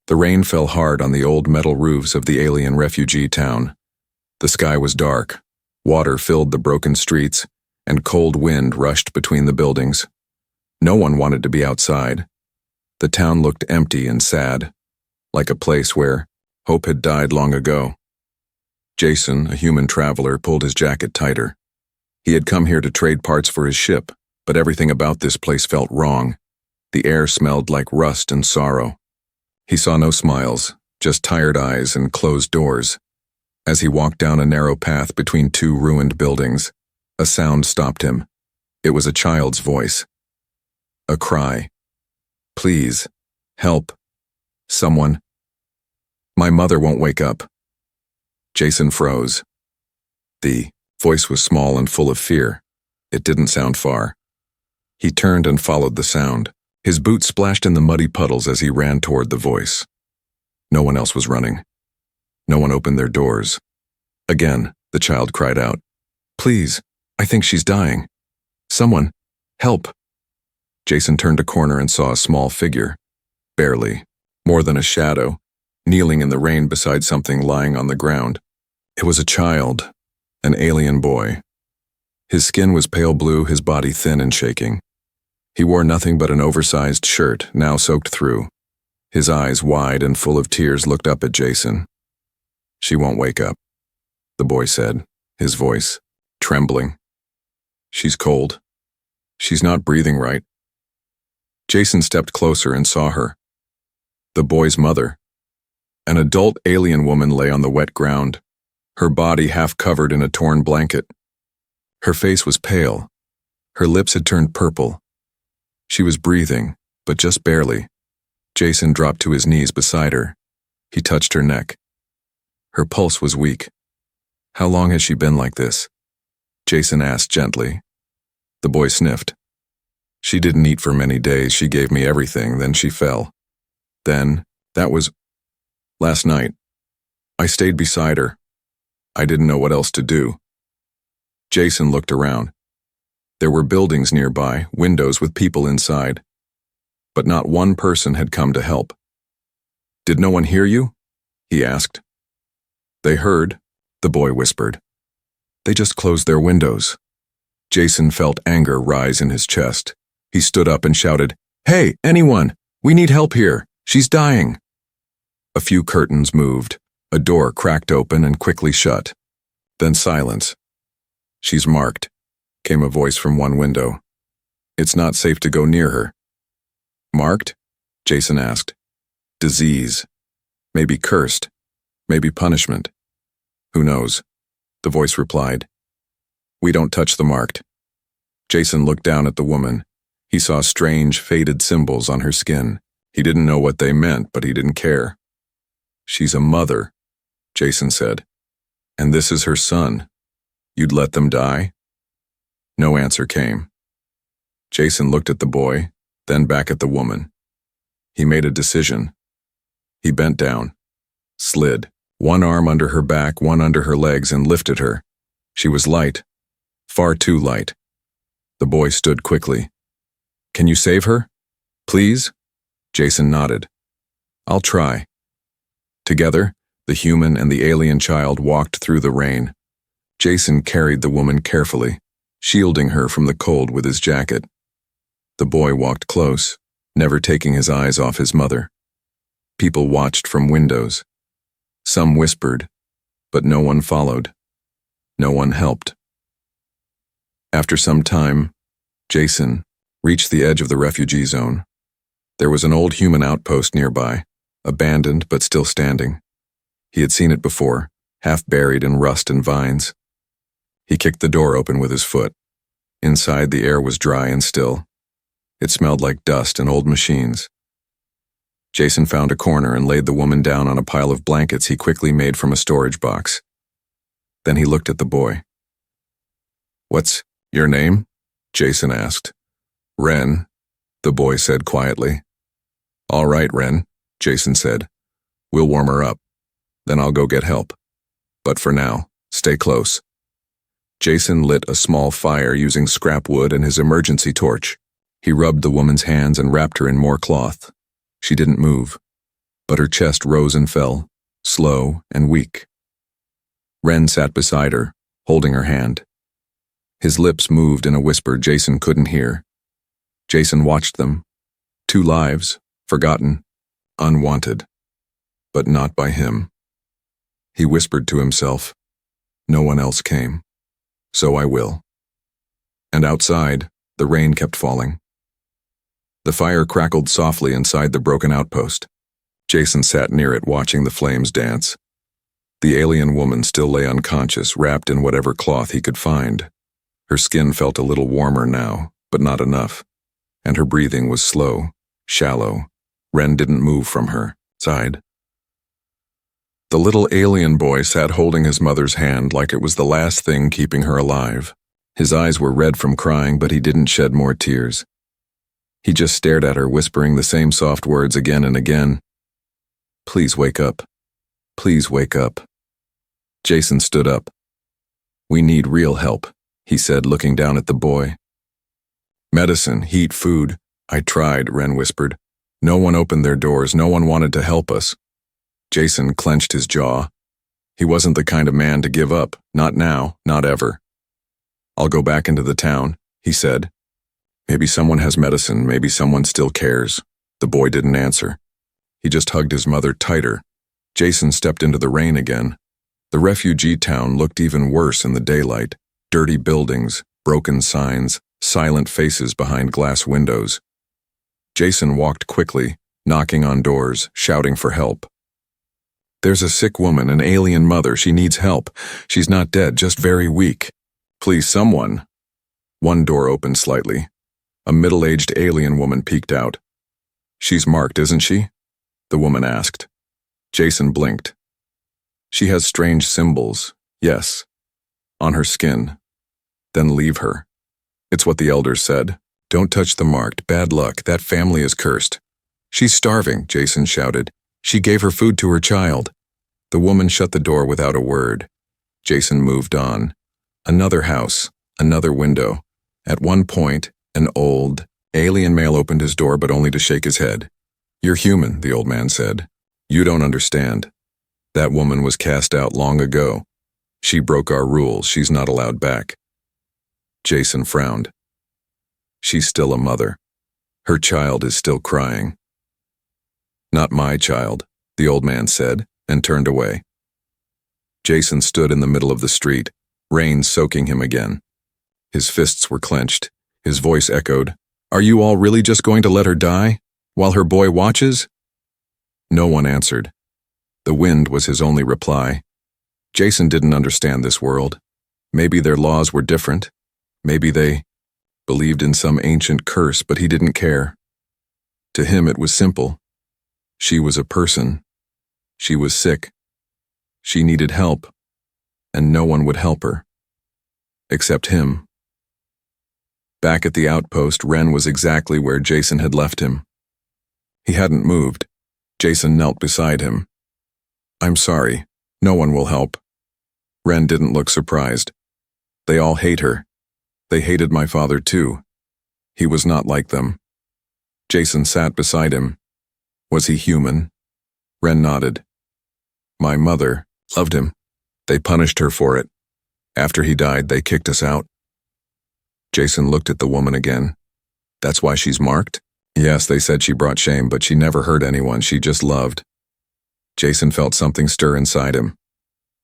The rain fell hard on the old metal roofs of the alien refugee town. The sky was dark, water filled the broken streets, and cold wind rushed between the buildings. No one wanted to be outside. The town looked empty and sad, like a place where hope had died long ago. Jason, a human traveler, pulled his jacket tighter. He had come here to trade parts for his ship, but everything about this place felt wrong. The air smelled like rust and sorrow. He saw no smiles, just tired eyes and closed doors. As he walked down a narrow path between two ruined buildings, a sound stopped him. It was a child's voice. A cry. "Please, help. Someone. My mother won't wake up." Jason froze. The voice was small and full of fear. It didn't sound far. He turned and followed the sound. His boots splashed in the muddy puddles as he ran toward the voice. No one else was running. No one opened their doors. Again, the child cried out, "Please, I think she's dying. Someone, help." Jason turned a corner and saw a small figure, barely, more than a shadow, kneeling in the rain beside something lying on the ground. It was a child, an alien boy. His skin was pale blue, his body thin and shaking. He wore nothing but an oversized shirt, now soaked through. His eyes, wide and full of tears, looked up at Jason. "She won't wake up," the boy said, his voice trembling. "She's cold. She's not breathing right." Jason stepped closer and saw her. The boy's mother. An adult alien woman lay on the wet ground, her body half covered in a torn blanket. Her face was pale. Her lips had turned purple. She was breathing, but just barely. Jason dropped to his knees beside her. He touched her neck. Her pulse was weak. "How long has she been like this?" Jason asked gently. The boy sniffed. "She didn't eat for many days. She gave me everything, then she fell. That was last night. I stayed beside her. I didn't know what else to do." Jason looked around. There were buildings nearby, windows with people inside. But not one person had come to help. "Did no one hear you?" he asked. "They heard," the boy whispered. "They just closed their windows." Jason felt anger rise in his chest. He stood up and shouted, "Hey, anyone! We need help here! She's dying!" A few curtains moved. A door cracked open and quickly shut. Then silence. "She's marked," came a voice from one window. "It's not safe to go near her." "Marked?" Jason asked. "Disease. Maybe cursed. Maybe punishment. Who knows?" The voice replied. "We don't touch the marked." Jason looked down at the woman. He saw strange, faded symbols on her skin. He didn't know what they meant, but he didn't care. "She's a mother," Jason said. "And this is her son. You'd let them die?" No answer came. Jason looked at the boy, then back at the woman. He made a decision. He bent down, slid, one arm under her back, one under her legs, and lifted her. She was light, far too light. The boy stood quickly. "Can you save her? Please?" Jason nodded. "I'll try." Together, the human and the alien child walked through the rain. Jason carried the woman carefully, shielding her from the cold with his jacket. The boy walked close, never taking his eyes off his mother. People watched from windows. Some whispered, but no one followed. No one helped. After some time, Jason reached the edge of the refugee zone. There was an old human outpost nearby, abandoned but still standing. He had seen it before, half buried in rust and vines. He kicked the door open with his foot. Inside, the air was dry and still. It smelled like dust and old machines. Jason found a corner and laid the woman down on a pile of blankets he quickly made from a storage box. Then he looked at the boy. "What's your name?" Jason asked. "Ren," the boy said quietly. "All right, Ren," Jason said. "We'll warm her up. Then I'll go get help. But for now, stay close." Jason lit a small fire using scrap wood and his emergency torch. He rubbed the woman's hands and wrapped her in more cloth. She didn't move. but her chest rose and fell, slow and weak. Ren sat beside her, holding her hand. His lips moved in a whisper Jason couldn't hear. Jason watched them. 2 lives, forgotten, unwanted, but not by him. He whispered to himself, "No one else came, so I will." And outside, the rain kept falling. The fire crackled softly inside the broken outpost. Jason sat near it watching the flames dance. The alien woman still lay unconscious, wrapped in whatever cloth he could find. Her skin felt a little warmer now, but not enough, and her breathing was slow, shallow. Ren didn't move from her side. The little alien boy sat holding his mother's hand like it was the last thing keeping her alive. His eyes were red from crying, but he didn't shed more tears. He just stared at her, whispering the same soft words again and again. "Please wake up. Please wake up." Jason stood up. "We need real help," he said, looking down at the boy. "Medicine, heat, food. I tried," Ren whispered. "No one opened their doors. No one wanted to help us." Jason clenched his jaw. He wasn't the kind of man to give up. Not now, not ever. "I'll go back into the town," he said. "Maybe someone has medicine. Maybe someone still cares." The boy didn't answer. He just hugged his mother tighter. Jason stepped into the rain again. The refugee town looked even worse in the daylight. Dirty buildings, broken signs, silent faces behind glass windows. Jason walked quickly, knocking on doors, shouting for help. "There's a sick woman, an alien mother. She needs help. She's not dead, just very weak. Please, someone." One door opened slightly. A middle-aged alien woman peeked out. "She's marked, isn't she?" the woman asked. Jason blinked. "She has strange symbols, yes, on her skin. Then leave her. It's what the elders said. Don't touch the marked. Bad luck. That family is cursed." "She's starving," Jason shouted. "She gave her food to her child." The woman shut the door without a word. Jason moved on. Another house, another window. At one point, an old, alien male opened his door, but only to shake his head. "You're human," the old man said. "You don't understand. That woman was cast out long ago. She broke our rules. She's not allowed back." Jason frowned. "She's still a mother. Her child is still crying." "Not my child," the old man said, and turned away. Jason stood in the middle of the street, rain soaking him again. His fists were clenched. His voice echoed, "Are you all really just going to let her die, while her boy watches?" No one answered. The wind was his only reply. Jason didn't understand this world. Maybe their laws were different. Maybe they believed in some ancient curse, but he didn't care. To him it was simple. She was a person. She was sick. She needed help, and no one would help her. Except him. Back at the outpost, Ren was exactly where Jason had left him. He hadn't moved. Jason knelt beside him. "I'm sorry. No one will help." Ren didn't look surprised. "They all hate her. They hated my father too. He was not like them." Jason sat beside him. "Was he human?" Ren nodded. "My mother loved him. They punished her for it. After he died, they kicked us out." Jason looked at the woman again. "That's why she's marked?" "Yes, they said she brought shame, but she never hurt anyone. She just loved." Jason felt something stir inside him.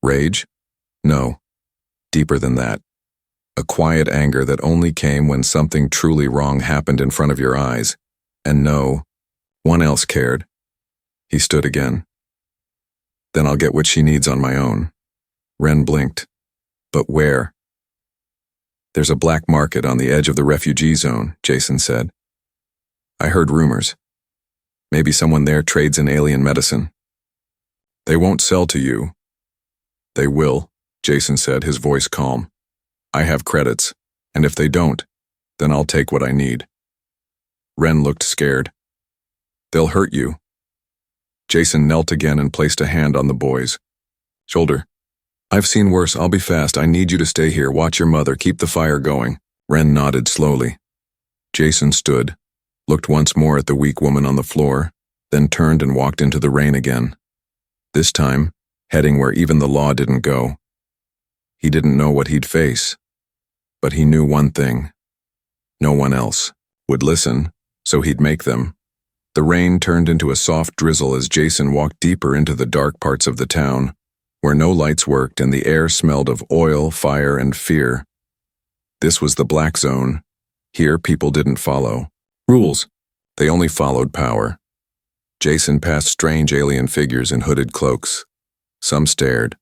Rage? No. Deeper than that. A quiet anger that only came when something truly wrong happened in front of your eyes. And no one else cared. He stood again. "Then I'll get what she needs on my own." Ren blinked. "But where?" "There's a black market on the edge of the refugee zone," Jason said. "I heard rumors. Maybe someone there trades in alien medicine." "They won't sell to you." "They will," Jason said, his voice calm. "I have credits, and if they don't, then I'll take what I need." Ren looked scared. "They'll hurt you." Jason knelt again and placed a hand on the boy's shoulder. "I've seen worse. I'll be fast. I need you to stay here. Watch your mother. Keep the fire going." Ren nodded slowly. Jason stood, looked once more at the weak woman on the floor, then turned and walked into the rain again. This time, heading where even the law didn't go. He didn't know what he'd face, but he knew one thing. No one else would listen, so he'd make them. The rain turned into a soft drizzle as Jason walked deeper into the dark parts of the town, where no lights worked and the air smelled of oil, fire, and fear. This was the black zone. Here, people didn't follow rules. They only followed power. Jason passed strange alien figures in hooded cloaks. Some stared.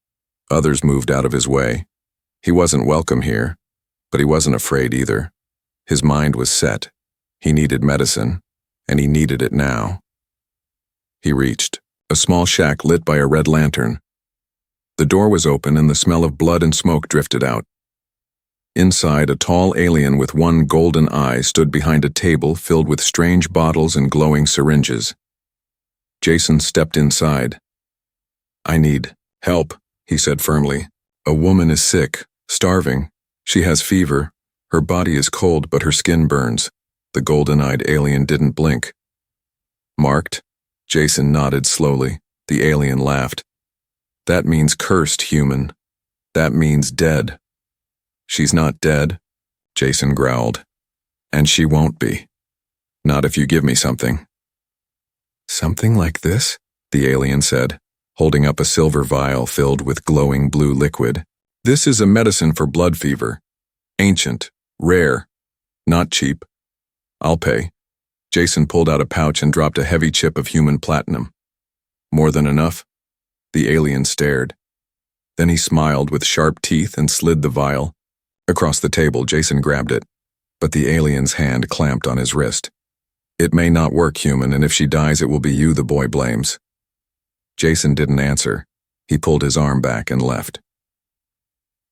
Others moved out of his way. He wasn't welcome here, but he wasn't afraid either. His mind was set. He needed medicine, and he needed it now. He reached a small shack lit by a red lantern. The door was open and the smell of blood and smoke drifted out. Inside, a tall alien with one golden eye stood behind a table filled with strange bottles and glowing syringes. Jason stepped inside. "I need help," he said firmly. "A woman is sick, starving. She has fever. Her body is cold, but her skin burns." The golden-eyed alien didn't blink. "Marked?" Jason nodded slowly. The alien laughed. "That means cursed, human. That means dead." "She's not dead," Jason growled. "And she won't be. Not if you give me something." "Something like this?" the alien said, holding up a silver vial filled with glowing blue liquid. "This is a medicine for blood fever. Ancient, rare, not cheap. I'll pay." Jason pulled out a pouch and dropped a heavy chip of human platinum. "More than enough?" The alien stared. Then he smiled with sharp teeth and slid the vial. Across the table, Jason grabbed it, but the alien's hand clamped on his wrist. "It may not work, human, and if she dies, it will be you the boy blames." Jason didn't answer. He pulled his arm back and left.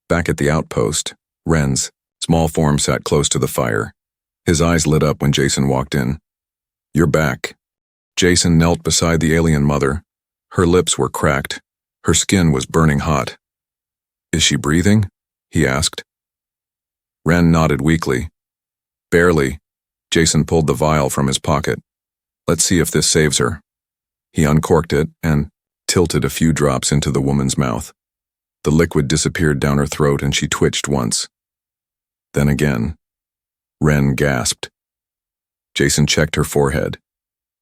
Back at the outpost, Ren's small form sat close to the fire. His eyes lit up when Jason walked in. "You're back." Jason knelt beside the alien mother. Her lips were cracked. Her skin was burning hot. "Is she breathing?" he asked. Ren nodded weakly. "Barely." Jason pulled the vial from his pocket. "Let's see if this saves her." He uncorked it and tilted a few drops into the woman's mouth. The liquid disappeared down her throat and she twitched once. Then again. Ren gasped. Jason checked her forehead.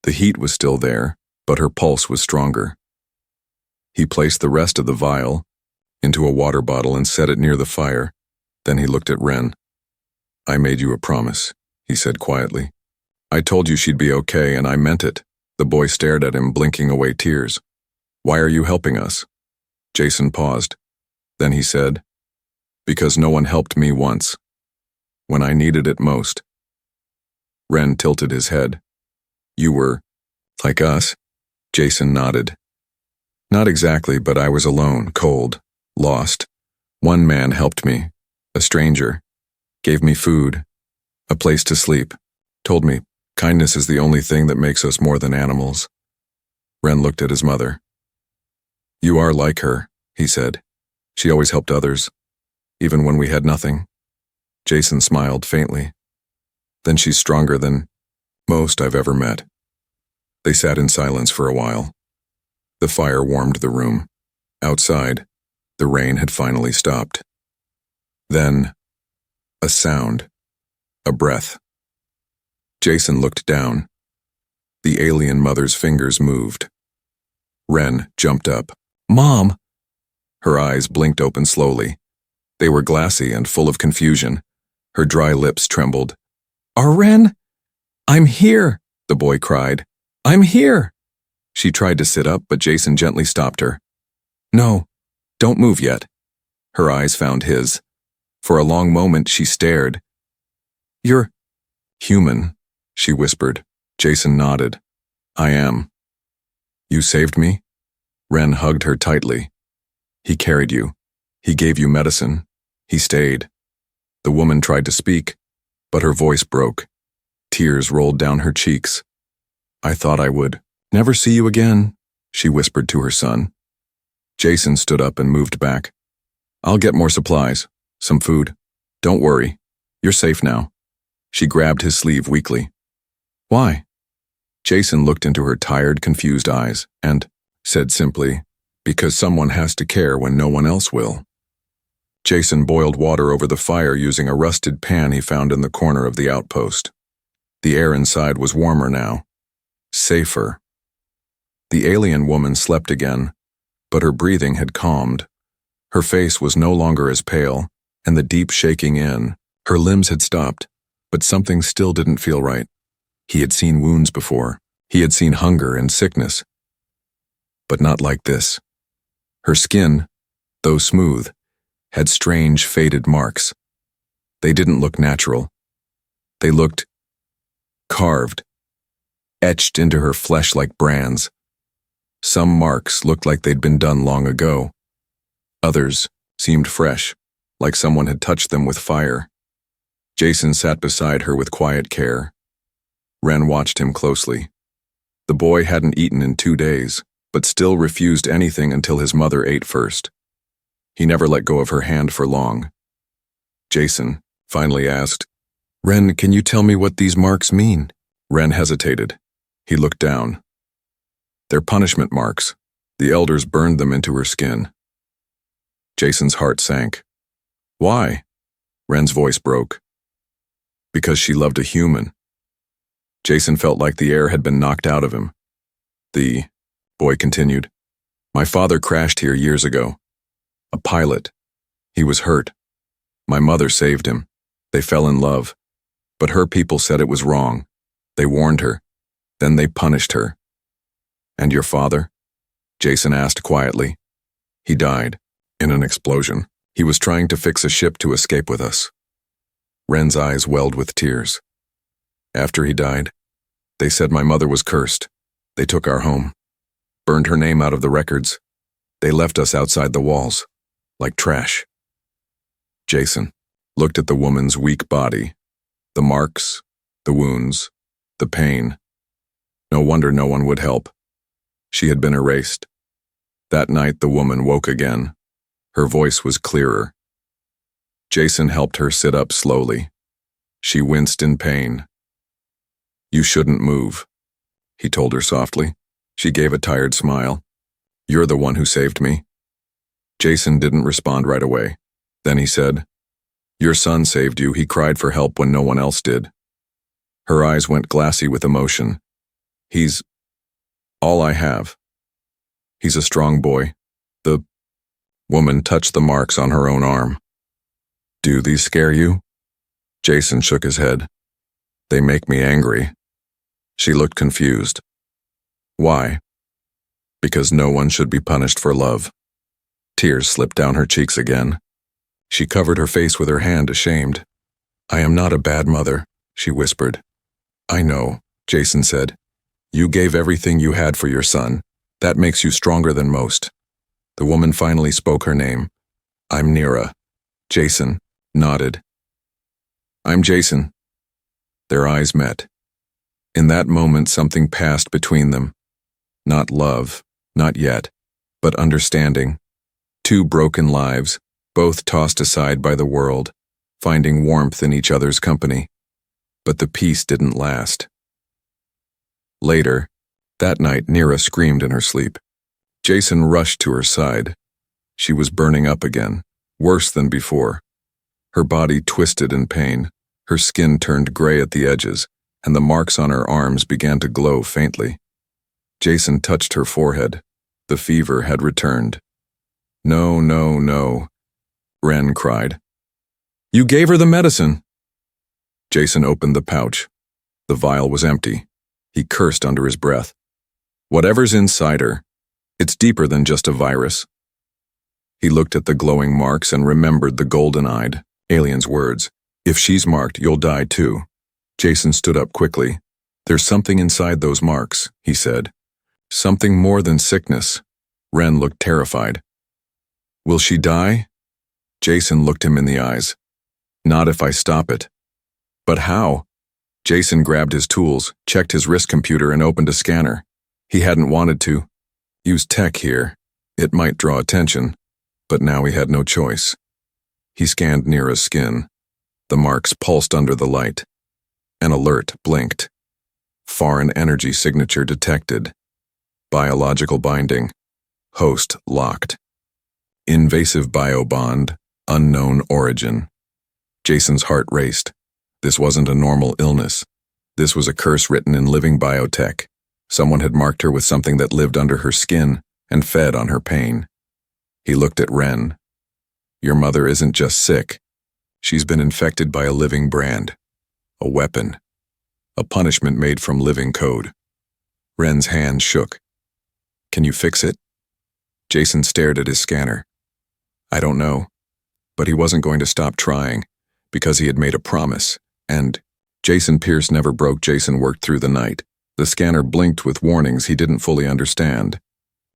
The heat was still there, but her pulse was stronger. He placed the rest of the vial into a water bottle and set it near the fire. Then he looked at Ren. "I made you a promise," he said quietly. "I told you she'd be okay, and I meant it." The boy stared at him, blinking away tears. "Why are you helping us?" Jason paused. Then he said, "Because no one helped me once. When I needed it most." Ren tilted his head. "You were like us?" Jason nodded. "Not exactly, but I was alone, cold, lost. One man helped me, a stranger, gave me food, a place to sleep, told me kindness is the only thing that makes us more than animals." Ren looked at his mother. "You are like her," he said. "She always helped others, even when we had nothing." Jason smiled faintly. "Then she's stronger than most I've ever met." They sat in silence for a while. The fire warmed the room. Outside, the rain had finally stopped. Then, a sound, a breath. Jason looked down. The alien mother's fingers moved. Ren jumped up. "Mom!" Her eyes blinked open slowly. They were glassy and full of confusion. Her dry lips trembled. "Ren! I'm here!" the boy cried. "I'm here!" She tried to sit up, but Jason gently stopped her. "No, don't move yet." Her eyes found his. For a long moment she stared. "You're human," she whispered. Jason nodded. "I am." "You saved me?" Ren hugged her tightly. "He carried you. He gave you medicine. He stayed." The woman tried to speak, but her voice broke. Tears rolled down her cheeks. "I thought I would never see you again," she whispered to her son. Jason stood up and moved back. "I'll get more supplies, some food. Don't worry. You're safe now." She grabbed his sleeve weakly. "Why?" Jason looked into her tired, confused eyes and said simply, "Because someone has to care when no one else will." Jason boiled water over the fire using a rusted pan he found in the corner of the outpost. The air inside was warmer now. Safer. The alien woman slept again, but her breathing had calmed. Her face was no longer as pale, and the deep shaking in. Her limbs had stopped, but something still didn't feel right. He had seen wounds before. He had seen hunger and sickness. But not like this. Her skin, though smooth, had strange, faded marks. They didn't look natural. They looked carved, etched into her flesh like brands. Some marks looked like they'd been done long ago. Others seemed fresh, like someone had touched them with fire. Jason sat beside her with quiet care. Ren watched him closely. The boy hadn't eaten in 2 days, but still refused anything until his mother ate first. He never let go of her hand for long. Jason finally asked, "Ren, can you tell me what these marks mean?" Ren hesitated. He looked down. "They're punishment marks. The elders burned them into her skin." Jason's heart sank. "Why?" Ren's voice broke. "Because she loved a human." Jason felt like the air had been knocked out of him. "The boy continued, "My father crashed here years ago. A pilot. He was hurt. My mother saved him. They fell in love. But her people said it was wrong. They warned her. Then they punished her." "And your father?" Jason asked quietly. "He died. In an explosion. He was trying to fix a ship to escape with us." Ren's eyes welled with tears. "After he died, they said my mother was cursed. They took our home. Burned her name out of the records. They left us outside the walls. Like trash." Jason looked at the woman's weak body. The marks, the wounds, the pain. No wonder no one would help. She had been erased. That night the woman woke again. Her voice was clearer. Jason helped her sit up slowly. She winced in pain. "You shouldn't move," he told her softly. She gave a tired smile. "You're the one who saved me." Jason didn't respond right away. Then he said, "Your son saved you. He cried for help when no one else did." Her eyes went glassy with emotion. "He's all I have. He's a strong boy." The woman touched the marks on her own arm. "Do these scare you?" Jason shook his head. "They make me angry." She looked confused. "Why?" "Because no one should be punished for love." Tears slipped down her cheeks again. She covered her face with her hand, ashamed. "I am not a bad mother," she whispered. "I know," Jason said. "You gave everything you had for your son. That makes you stronger than most." The woman finally spoke her name. "I'm Nira." Jason nodded. "I'm Jason." Their eyes met. In that moment, something passed between them. Not love, not yet, but understanding. 2 broken lives, both tossed aside by the world, finding warmth in each other's company. But the peace didn't last. Later, that night, Nira screamed in her sleep. Jason rushed to her side. She was burning up again, worse than before. Her body twisted in pain, her skin turned gray at the edges, and the marks on her arms began to glow faintly. Jason touched her forehead. The fever had returned. "No, no, no," Ren cried. "You gave her the medicine!" Jason opened the pouch. The vial was empty. He cursed under his breath. "Whatever's inside her, it's deeper than just a virus." He looked at the glowing marks and remembered the golden-eyed alien's words. "If she's marked, you'll die too." Jason stood up quickly. "There's something inside those marks," he said. "Something more than sickness." Ren looked terrified. "Will she die?" Jason looked him in the eyes. "Not if I stop it." "But how?" Jason grabbed his tools, checked his wrist computer, and opened a scanner. He hadn't wanted to. Use tech here. It might draw attention, but now he had no choice. He scanned Nira's skin. The marks pulsed under the light. An alert blinked. Foreign energy signature detected. Biological binding. Host locked. Invasive biobond. Unknown origin. Jason's heart raced. This wasn't a normal illness. This was a curse written in living biotech. Someone had marked her with something that lived under her skin and fed on her pain. He looked at Ren. Your mother isn't just sick. She's been infected by a living brand. A weapon. A punishment made from living code. Ren's hand shook. Can you fix it? Jason stared at his scanner. I don't know. But he wasn't going to stop trying, because he had made a promise, and Jason Pierce never broke. Jason worked through the night. The scanner blinked with warnings he didn't fully understand.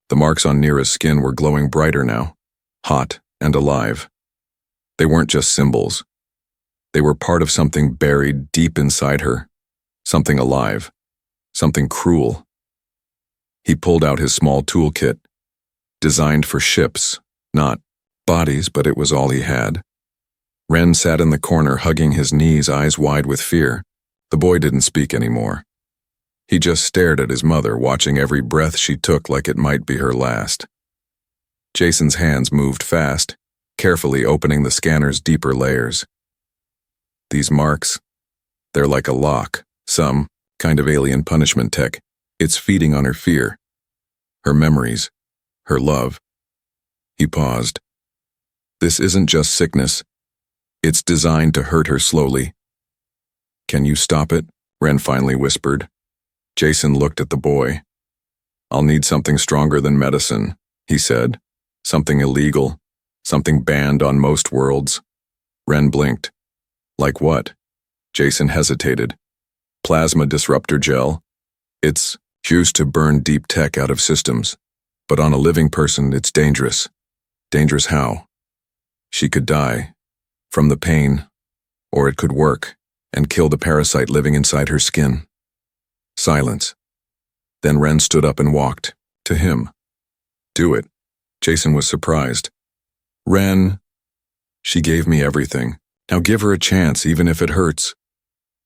The marks on Nira's skin were glowing brighter now, hot and alive. They weren't just symbols. They were part of something buried deep inside her, something alive, something cruel. He pulled out his small toolkit, designed for ships, not bodies, but it was all he had. Ren sat in the corner, hugging his knees, eyes wide with fear. The boy didn't speak anymore. He just stared at his mother, watching every breath she took like it might be her last. Jason's hands moved fast, carefully opening the scanner's deeper layers. These marks, they're like a lock, some kind of alien punishment tech. It's feeding on her fear, her memories, her love. He paused. This isn't just sickness. It's designed to hurt her slowly. Can you stop it? Ren finally whispered. Jason looked at the boy. I'll need something stronger than medicine, he said. Something illegal, something banned on most worlds. Ren blinked. Like what? Jason hesitated. Plasma disruptor gel. It's used to burn deep tech out of systems. But on a living person, it's dangerous. Dangerous how? She could die. From the pain. Or it could work and kill the parasite living inside her skin. Silence. Then Ren stood up and walked. To him. Do it. Jason was surprised. Ren. She gave me everything. Now give her a chance, even if it hurts.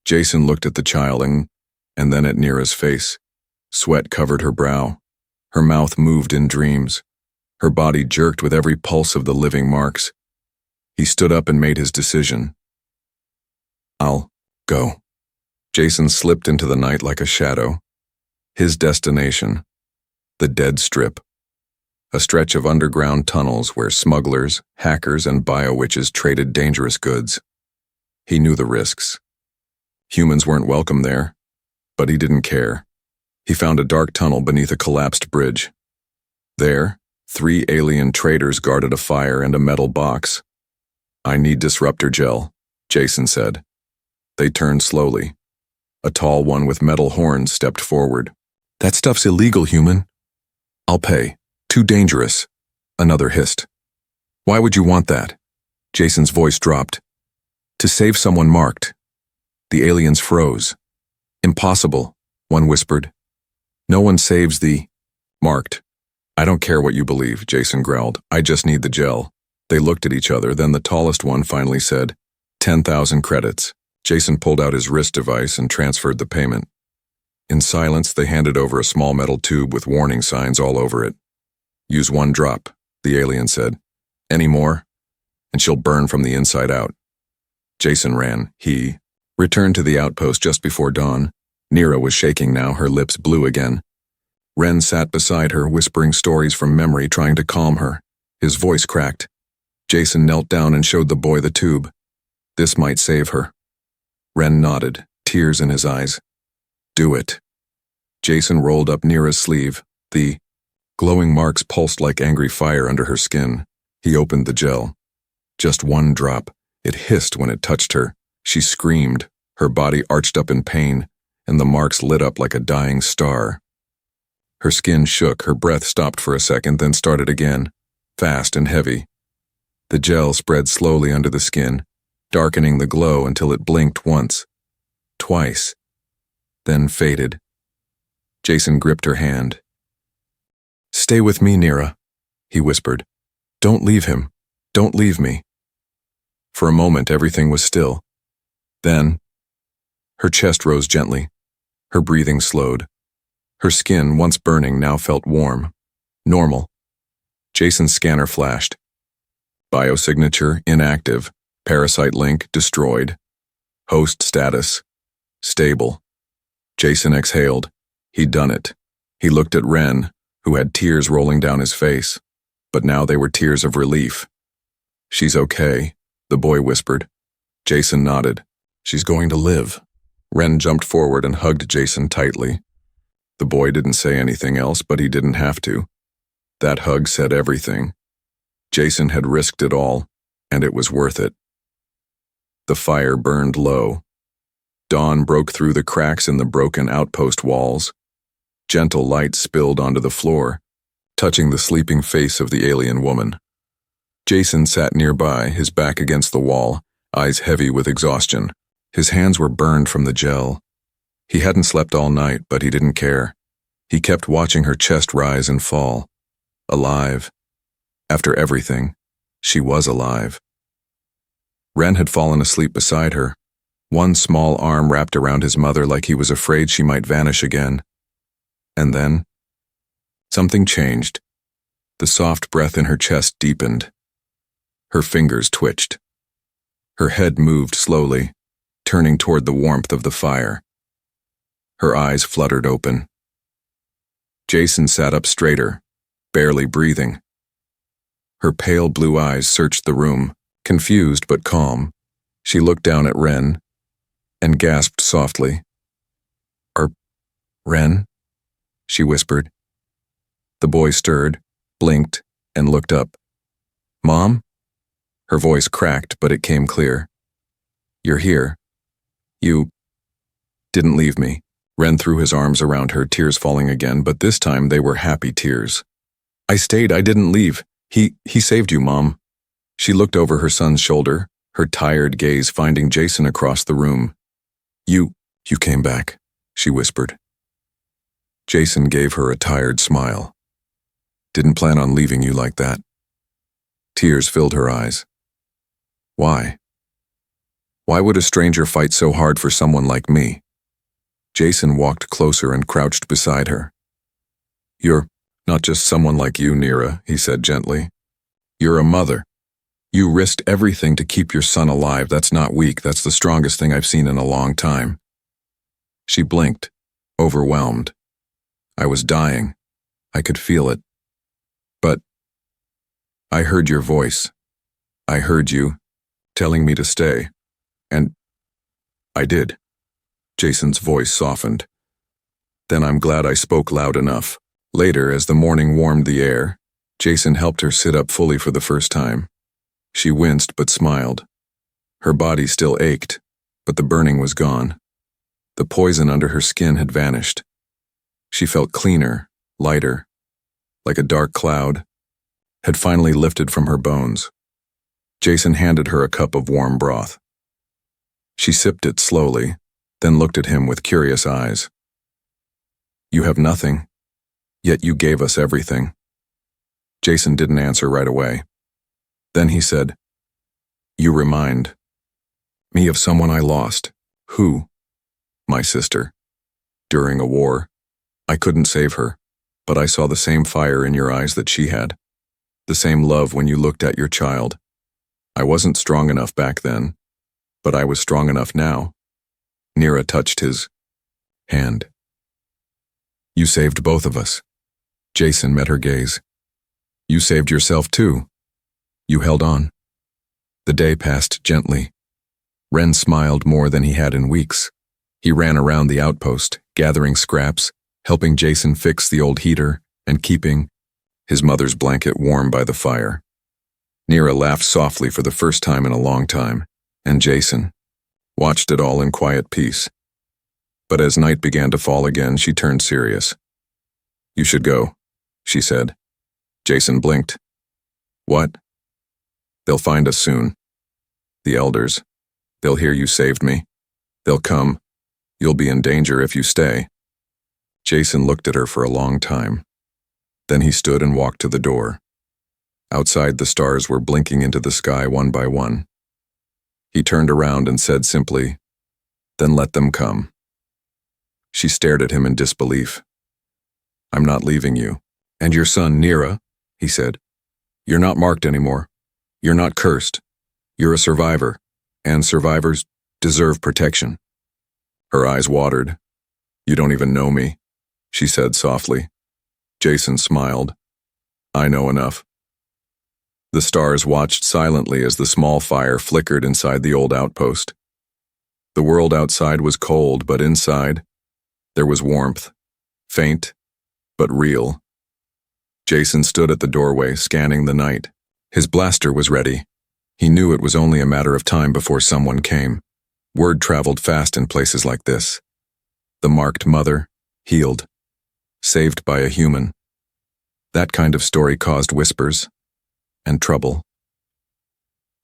Jason looked at the child and then at Nira's face. Sweat covered her brow. Her mouth moved in dreams. Her body jerked with every pulse of the living marks. He stood up and made his decision. I'll go. Jason slipped into the night like a shadow. His destination. The dead strip. A stretch of underground tunnels where smugglers, hackers, and bio-witches traded dangerous goods. He knew the risks. Humans weren't welcome there, but he didn't care. He found a dark tunnel beneath a collapsed bridge. There, 3 alien traders guarded a fire and a metal box. I need disruptor gel, Jason said. They turned slowly. A tall one with metal horns stepped forward. That stuff's illegal, human. I'll pay. Too dangerous. Another hissed. Why would you want that? Jason's voice dropped. To save someone marked. The aliens froze. Impossible, one whispered. No one saves the marked. I don't care what you believe, Jason growled. I just need the gel. They looked at each other, then the tallest one finally said, 10,000 credits. Jason pulled out his wrist device and transferred the payment. In silence, they handed over a small metal tube with warning signs all over it. Use 1 drop, the alien said. Any more, and she'll burn from the inside out. Jason ran. He returned to the outpost just before dawn. Nira was shaking now, her lips blue again. Ren sat beside her, whispering stories from memory, trying to calm her. His voice cracked. Jason knelt down and showed the boy the tube. This might save her. Ren nodded, tears in his eyes. Do it. Jason rolled up Nira's sleeve. The glowing marks pulsed like angry fire under her skin. He opened the gel. Just 1 drop. It hissed when it touched her. She screamed. Her body arched up in pain, and the marks lit up like a dying star. Her skin shook, her breath stopped for a second, then started again, fast and heavy. The gel spread slowly under the skin, darkening the glow until it blinked once, twice, then faded. Jason gripped her hand. Stay with me, Nira, he whispered. Don't leave him. Don't leave me. For a moment, everything was still. Then, her chest rose gently. Her breathing slowed. Her skin, once burning, now felt warm. Normal. Jason's scanner flashed. Biosignature inactive. Parasite link destroyed. Host status stable. Jason exhaled. He'd done it. He looked at Ren, who had tears rolling down his face, but now they were tears of relief. "She's okay," the boy whispered. Jason nodded. "She's going to live." Ren jumped forward and hugged Jason tightly. The boy didn't say anything else, but he didn't have to. That hug said everything. Jason had risked it all, and it was worth it. The fire burned low. Dawn broke through the cracks in the broken outpost walls. Gentle light spilled onto the floor, touching the sleeping face of the alien woman. Jason sat nearby, his back against the wall, eyes heavy with exhaustion. His hands were burned from the gel. He hadn't slept all night, but he didn't care. He kept watching her chest rise and fall. Alive. After everything, she was alive. Ren had fallen asleep beside her, one small arm wrapped around his mother like he was afraid she might vanish again. And then, something changed. The soft breath in her chest deepened. Her fingers twitched. Her head moved slowly, turning toward the warmth of the fire. Her eyes fluttered open. Jason sat up straighter, barely breathing. Her pale blue eyes searched the room, confused but calm. She looked down at Ren and gasped softly. Ren?" she whispered. The boy stirred, blinked, and looked up. "Mom?" Her voice cracked, but it came clear. "You're here. You didn't leave me." Ren threw his arms around her, tears falling again, but this time they were happy tears. "I stayed. I didn't leave. He saved you, Mom." She looked over her son's shoulder, her tired gaze finding Jason across the room. You came back," she whispered. Jason gave her a tired smile. "Didn't plan on leaving you like that." Tears filled her eyes. "Why? Why would a stranger fight so hard for someone like me?" Jason walked closer and crouched beside her. "You're not just someone like you, Nira," he said gently. "You're a mother. You risked everything to keep your son alive. That's not weak. That's the strongest thing I've seen in a long time." She blinked, overwhelmed. "I was dying. I could feel it. But I heard your voice. I heard you telling me to stay. And I did." Jason's voice softened. "Then I'm glad I spoke loud enough." Later, as the morning warmed the air, Jason helped her sit up fully for the first time. She winced but smiled. Her body still ached, but the burning was gone. The poison under her skin had vanished. She felt cleaner, lighter, like a dark cloud, had finally lifted from her bones. Jason handed her a cup of warm broth. She sipped it slowly, then looked at him with curious eyes. "You have nothing, yet you gave us everything." Jason didn't answer right away. Then he said, "You remind me of someone I lost." "Who?" "My sister. During a war. I couldn't save her, but I saw the same fire in your eyes that she had. The same love when you looked at your child. I wasn't strong enough back then, but I was strong enough now." Nira touched his hand. "You saved both of us." Jason met her gaze. "You saved yourself too. You held on." The day passed gently. Ren smiled more than he had in weeks. He ran around the outpost, gathering scraps, helping Jason fix the old heater, and keeping his mother's blanket warm by the fire. Nira laughed softly for the first time in a long time, and Jason watched it all in quiet peace. But as night began to fall again, she turned serious. "You should go," she said. Jason blinked. "What?" "They'll find us soon. The elders. They'll hear you saved me. They'll come. You'll be in danger if you stay." Jason looked at her for a long time. Then he stood and walked to the door. Outside, the stars were blinking into the sky one by one. He turned around and said simply, "Then let them come." She stared at him in disbelief. I'm not leaving you. And your son, Nira, he said. You're not marked anymore. You're not cursed. You're a survivor, and survivors deserve protection. Her eyes watered. You don't even know me, she said softly. Jason smiled. I know enough. The stars watched silently as the small fire flickered inside the old outpost. The world outside was cold, but inside, there was warmth, faint, but real. Jason stood at the doorway, scanning the night. His blaster was ready. He knew it was only a matter of time before someone came. Word traveled fast in places like this. The marked mother, healed, saved by a human. That kind of story caused whispers and trouble.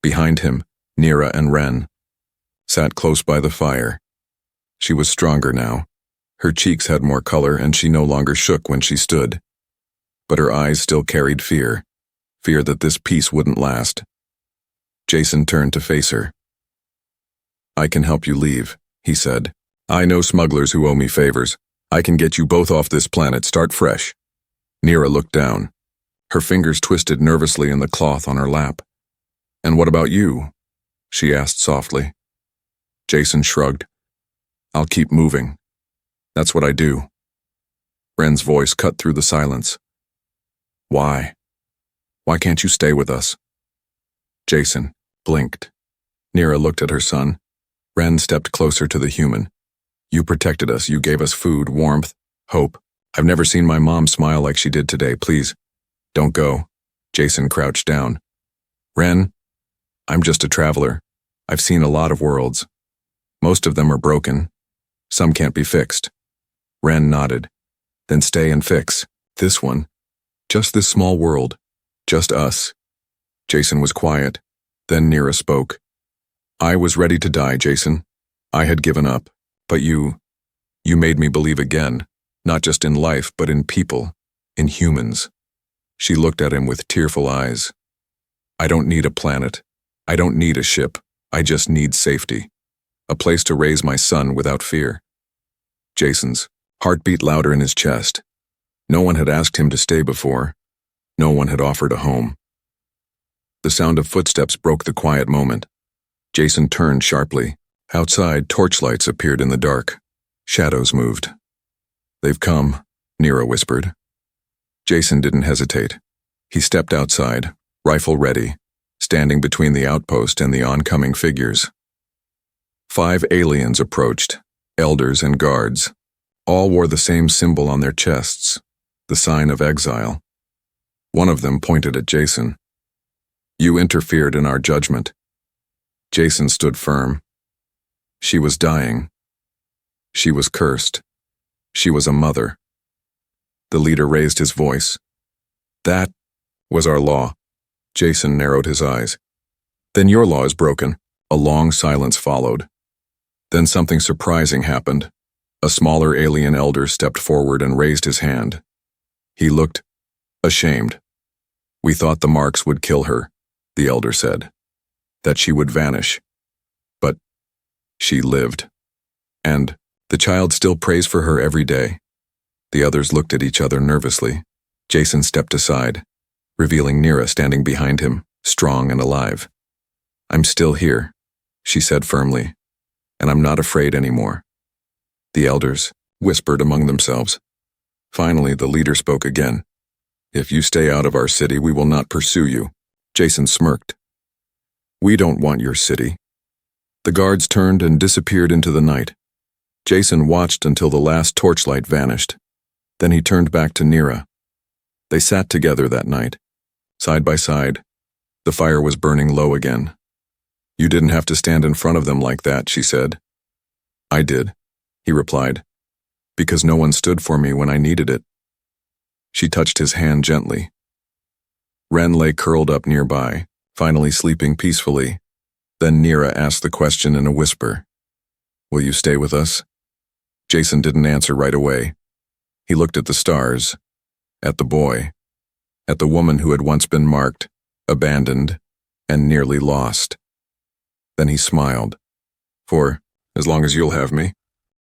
Behind him, Nira and Ren sat close by the fire. She was stronger now. Her cheeks had more color, and she no longer shook when she stood. But her eyes still carried fear that this peace wouldn't last. Jason turned to face her. I can help you leave, he said. I know smugglers who owe me favors. I can get you both off this planet, start fresh. Nira looked down. Her fingers twisted nervously in the cloth on her lap. And what about you? She asked softly. Jason shrugged. I'll keep moving. That's what I do. Ren's voice cut through the silence. Why? Why can't you stay with us? Jason blinked. Nira looked at her son. Ren stepped closer to the human. You protected us. You gave us food, warmth, hope. I've never seen my mom smile like she did today. Please, don't go. Jason crouched down. Ren, I'm just a traveler. I've seen a lot of worlds. Most of them are broken. Some can't be fixed. Ren nodded. Then stay and fix this one. Just this small world. Just us. Jason was quiet. Then Nira spoke. I was ready to die, Jason. I had given up. But you made me believe again, not just in life, but in people, in humans. She looked at him with tearful eyes. I don't need a planet. I don't need a ship. I just need safety. A place to raise my son without fear. Jason's heart beat louder in his chest. No one had asked him to stay before. No one had offered a home. The sound of footsteps broke the quiet moment. Jason turned sharply. Outside, torchlights appeared in the dark. Shadows moved. They've come, Nira whispered. Jason didn't hesitate. He stepped outside, rifle ready, standing between the outpost and the oncoming figures. 5 aliens approached, elders and guards. All wore the same symbol on their chests, the sign of exile. One of them pointed at Jason. You interfered in our judgment. Jason stood firm. She was dying. She was cursed. She was a mother. The leader raised his voice. That was our law. Jason narrowed his eyes. Then your law is broken. A long silence followed. Then something surprising happened. A smaller alien elder stepped forward and raised his hand. He looked ashamed. We thought the marks would kill her, the elder said. That she would vanish. But she lived. And the child still prays for her every day. The others looked at each other nervously. Jason stepped aside, revealing Nira standing behind him, strong and alive. I'm still here, she said firmly, and I'm not afraid anymore. The elders whispered among themselves. Finally, the leader spoke again. If you stay out of our city, we will not pursue you. Jason smirked. We don't want your city. The guards turned and disappeared into the night. Jason watched until the last torchlight vanished. Then he turned back to Nira. They sat together that night, side by side. The fire was burning low again. You didn't have to stand in front of them like that, she said. I did, he replied, because no one stood for me when I needed it. She touched his hand gently. Ren lay curled up nearby, finally sleeping peacefully. Then Nira asked the question in a whisper. Will you stay with us? Jason didn't answer right away. He looked at the stars, at the boy, at the woman who had once been marked, abandoned, and nearly lost. Then he smiled. For as long as you'll have me.